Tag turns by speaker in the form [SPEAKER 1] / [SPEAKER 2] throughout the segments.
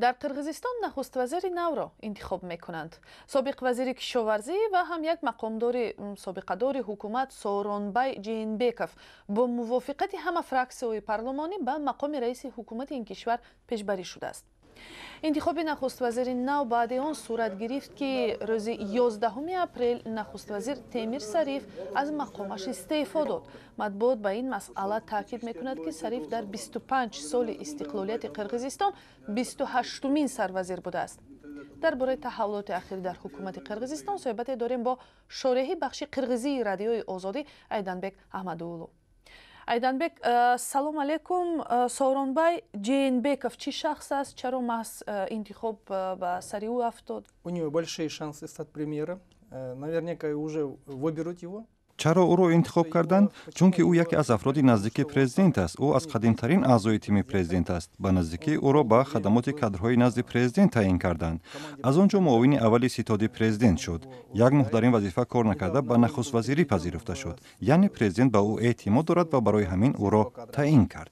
[SPEAKER 1] در قرغیزستان نخست وزیر نو را انتخاب میکنند. سابق وزیر کشاورزی و هم یک مقامدار سابقه‌دار حکومت سورونبای جیینبеков با موافقت همه فراکسی‌های پارلمانی به مقام رئیس حکومت این کشور پیشبری شده است. انتخاب نخست وزیر نو بعد آن صورت گرفت که روز 11 اپریل نخست وزیر تیمیر سریف از مقامش استعفا داد. مطبوعات به این مسئله تاکید میکند که سریف در 25 سال استقلالیت قرغیزستان 28مین سروزیر بوده است. درباره تحولات اخیر در حکومت قرغیزستان صحبت داریم با شارح بخش قرغیزی رادیوی آزادی ایدانبек احمداولو. ایدانبек، سلام علیکم. سورونбай جیینбеков چی شخص است؟ چرا محض انتخاب به سر او افتاد؟
[SPEAKER 2] У него большие шансы стать премьером. Наверняка уже выберут его.
[SPEAKER 3] چرا او را انتخاب کردند؟ چون که او یکی از افراد نزدیک پرزیدنت است. او از قدیمترین اعضای تیم پرزیدنت است. به نزدیکی او را به خدمات کادرهای نزد پرزیدنت تعیین کردند. از آنجا معاون اول ستاد پرزیدنت شد. یک ماه در این وظیفه کار نکرده به نخست وزیری پذیرفته شد. یعنی پرزیدنت به او اعتماد دارد و برای همین او را تعیین کرد.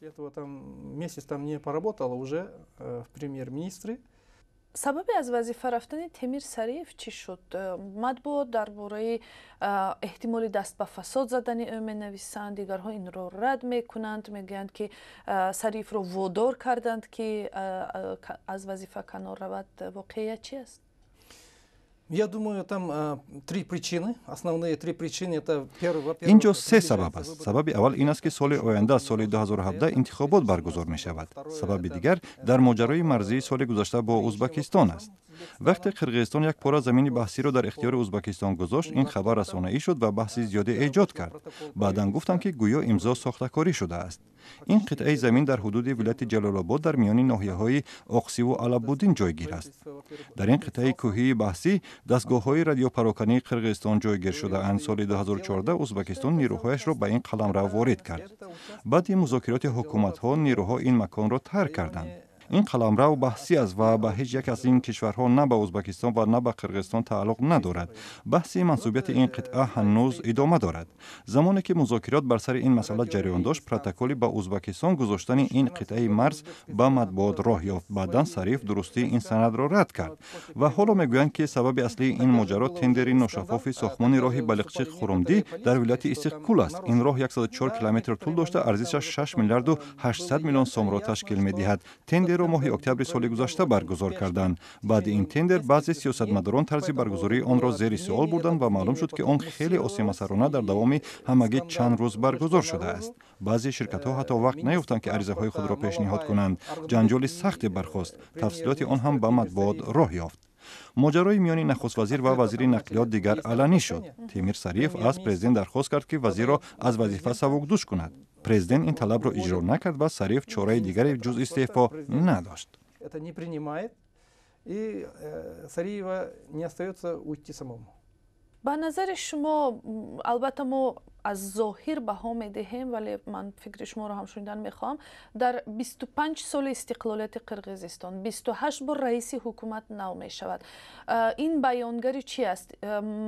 [SPEAKER 1] سبب از وظیفه رفتن تیمیر سریف چی شد؟ مطبوعات درباره احتمال دست به فساد زدن او می‌نویسند، دیگرها این را رد میکنند، میگویند که سریف را وادار کردند که از وظیفه کنار رود. واقعیت چی است؟
[SPEAKER 2] Я думаю, там три причины. Основные три причины это первое.
[SPEAKER 3] اینجا سه سبب است. سبب اول این است که سال آینده سال 2017 انتخابات برگزار می شود. سبب دیگر در ماجرای مرزی سال گذشته با ازبکستان است. وقتی قرغیزستان یک پاره زمین بحثی را در اختیار ازبکستان گذاشت، این خبر رسانه‌ای شد و بحث زیادی ایجاد کرد. بعداً گفتند که گویا امضا ساخته‌کاری شده است. این قطعه زمین در حدود ولایت جلال آباد در میان ناحیه‌های اقسی و علب‌الدین جایگیر است. در این قطعه کوهی بحثی دستگاه‌های رادیو پراکنی قرغیزستان جایگیر شده اند. سال 2014 ازبکستان نیروهایش را به این قلمرو وارد کرد. بعد مذاکرات حکومت‌ها نیروها این مکان را ترک کردند. این قلمرو بحثی است و به هیچ یک از این کشورها نه به ازبکستان و نه به قرغیزستان تعلق ندارد. بحث منسوبیت این قطعه هنوز ادامه دارد. زمانی که مذاکرات بر سر این مسئله جریان داشت، پروتکلی به ازبکستان گذاشتن این قطعه مرز به مطبوعات راه یافت. بعداً سریف درستی این سند را رد کرد و حالا میگویند که سبب اصلی این ماجرا تندر ناشفاف ساختمان راه بلخچی خرمدی در ولایت استقلال است. این راه 104 کیلومتر طول داشته، ارزشش 6 میلیارد و 800 میلیون سوم را تشکیل می‌دهد. تندر ماه اکتبر سال گذشته برگزار کردند. بعد این تندر بعضی سیاستمداران طرز برگزاری آن را زیر سوال بردند و معلوم شد که آن خیلی آسیمه‌سرانه در دوام همگی چند روز برگزار شده است. بعضی شرکت‌ها حتی وقت نیافتند که عریضه‌های خود را پیشنهاد کنند. جنجال سختی برخاست. تفصیلات آن هم به مطبوعات راه یافت. ماجرای میان نخست وزیر و وزیر نقلیات دیگر علنی شد. تیمیر سریف از پرزیدنت درخواست کرد که وزیر را از وظیفه سبکدوش کند. پرزیدنت این طلب را اجرا نکرد و سریف چاره دیگری جز استعفا نداشت.
[SPEAKER 1] به نظر شما، البته ما از ظاهر بها میدهیم ولی من فکر شما را هم شنیدن میخوام، در 25 سال استقلالیت قرغیزستان 28 بار رئیس حکومت نو می شود. این بیانگری چی است؟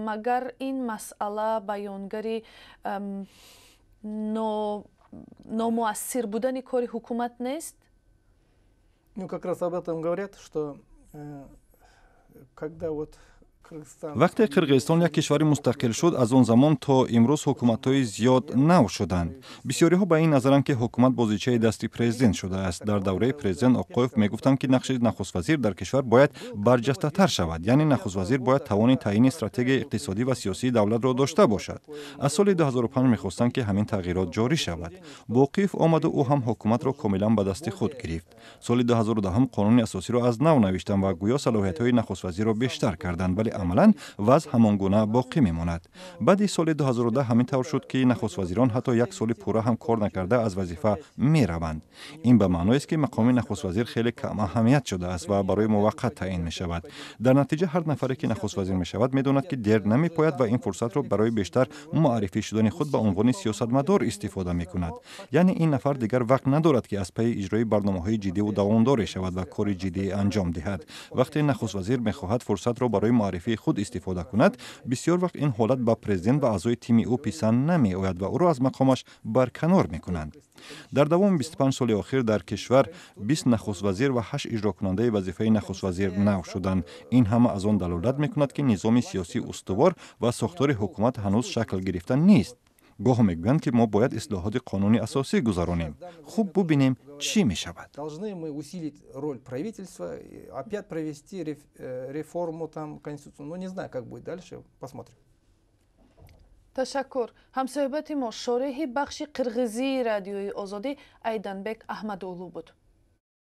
[SPEAKER 1] مگر این مسئله بیانگری نامؤثر بودن کار حکومت نیست؟
[SPEAKER 2] Ну, как раз об этом говорят, что когда вот
[SPEAKER 3] وقتی قرغیزستان یک کشور مستقل شد، از آن زمان تا امروز حکومت‌های زیاد نو شدند. بسیاری‌ها به این نظرند که حکومت بازیچه دستی پرزیدنت شده است. در دوره پرزیدنت آقایف میگفتند که نقش نخست وزیر در کشور باید برجسته‌تر شود. یعنی نخست وزیر باید توان تعیین استراتژی اقتصادی و سیاسی دولت را داشته باشد. از سال 2005 می‌خواستند که همین تغییرات جاری شود. باقیف آمد و او هم حکومت را کاملا به دست خود گرفت. سال 2010 قانون اساسی را از نو نوشتند و گویا صلاحیت‌های نخست وزیر را بیشتر کردند، ولی عملاً وضع همانگونه باقی میماند. بعد سال 2010 همین طور شد که نخست وزیران حتی یک سال پوره هم کار نکرده از وظیفه میروند. این به معنی است که مقام نخست وزیر خیلی کم اهمیت شده است و برای موقت تعیین می شود. در نتیجه هر نفری که نخست وزیر می شود میداند که دیر نمی پاید و این فرصت را برای بیشتر معرفی شدن خود به عنوان سیاستمدار استفاده می کند. یعنی این نفر دیگر وقت ندارد که از پی اجرای برنامه‌های جدی و دوامدار شود و کار جدی انجام دهد. وقتی نخست وزیر می‌خواهد فرصت را برای معرفی منفی خود استفاده کند، بسیار وقت این حالت با پرزیدنت و اعضای تیم او پسند نمی آید و او را از مقامش برکنار می کنند. در دوام 25 سال اخیر در کشور 20 نخست وزیر و 8 اجرا کننده وظیفه نخست وزیر نو شدند. این همه از آن دلالت میکند که نظام سیاسی استوار و ساختار حکومت هنوز شکل گرفته نیست. گاه میگویند که ما باید اصلاحات قانونی اساسی گذرانیم. خوب ببینیم چی می شود.
[SPEAKER 2] Должны мы усилить роль правительства, опять провести реформу там конституции. Ну не знаю, как будет дальше, посмотрим.
[SPEAKER 1] تشکر. همصحبت ما شارح بخش قرغیزی رادیوی آزادی ایدنبک احمداولو بود.